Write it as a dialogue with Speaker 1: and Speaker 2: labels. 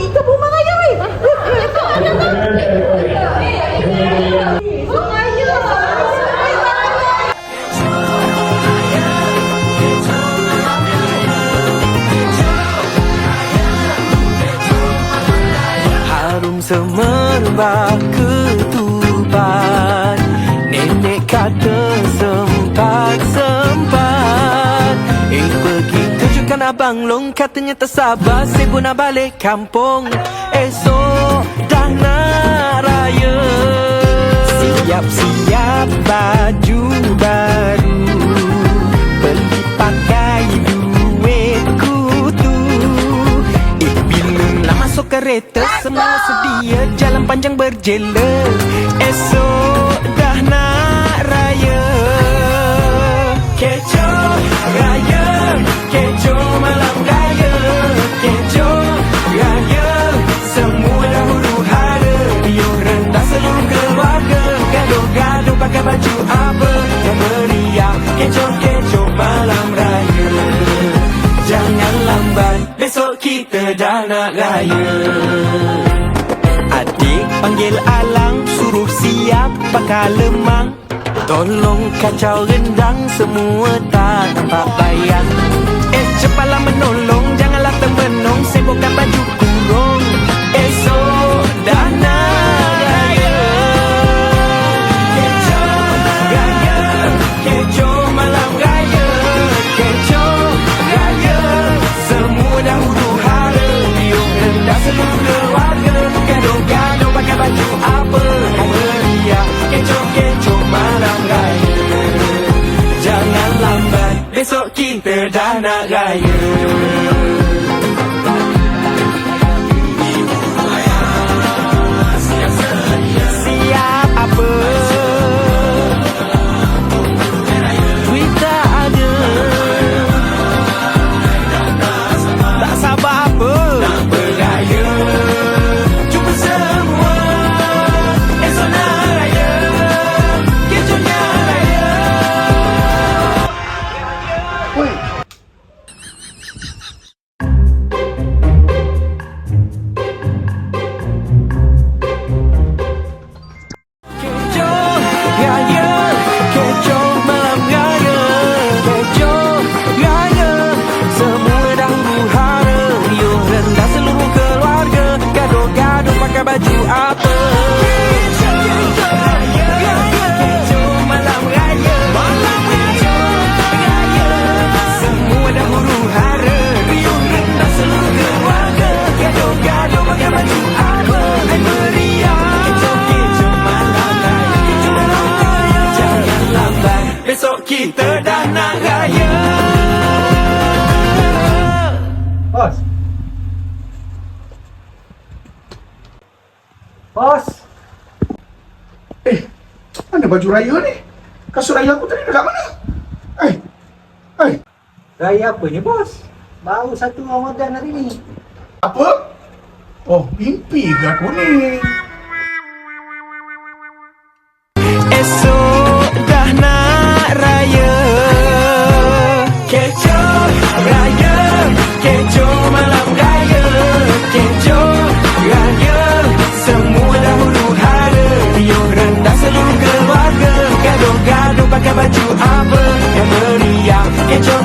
Speaker 1: Ika rumah raya weh.
Speaker 2: Harum semerbak ketupat, nenek kata sempat-sempat. Pergi tunjukkan abang long, katanya tak sabar, saya pun nak balik kampung. Esok dah nak raya, siap-siap baju baru, beli pakai duitku tu. Bila nak masuk kereta, semua sedia, jalan panjang berjela. Esok dah nak raya, kecoh raya, kecoh malam raya, kecoh raya, semua dah huru hara, riuh rendah seluruh keluarga, gaduh-gaduh pakai baju apa yang meriah, kecoh-kecoh malam raya. Jangan lambat, besok kita dah nak raya. Adik panggil alang, suruh siap bakal lemang. Tolong kacau rendang, semua tak nampak bayang. Cepatlah menolong, janganlah termenung, sibukkan baju kurung. Esok dah nak raya, kecoh raya, kecoh malam raya, kecoh raya, semua dah huru hara, riuh rendah seluruh keluarga, gaduh-gaduh pakai baju apa yang meriah, kecoh-kecoh malam raya. Jangan lambat, besok kita dah nak raya. Siap apa? Duit tak ada, tak sabar apa? Nak beraya, jumpa semua, esok nak raya, kecohnya raya. Kecoh raya, kecoh malam raya, kecoh raya, semua dah huru hara, riuh rendah seluruh keluarga, gaduh-gaduh pakai baju apa. Kecoh raya, kecoh malam raya, kecoh raya, semua dah huru hara, riuh rendah seluruh keluarga, gaduh-gaduh pakai baju apa yang meriah, kecoh-kecoh malam raya, kecoh malam raya. Jangan lambat, besok kita dah nak raya.
Speaker 3: Bos. Bos.
Speaker 4: Mana baju raya ni? Kasut raya aku tadi dekat mana?
Speaker 3: Raya apa ni bos? Baru 1 Ramadan hari ni.
Speaker 4: Apa? Oh, mimpi ke aku ni?
Speaker 2: Esok dah nak raya, kecoh raya, kecoh malam raya, kecoh raya, semua dah huru hara, riuh rendah seluruh keluarga, gaduh-gaduh pakai baju apa yang meriah, kecoh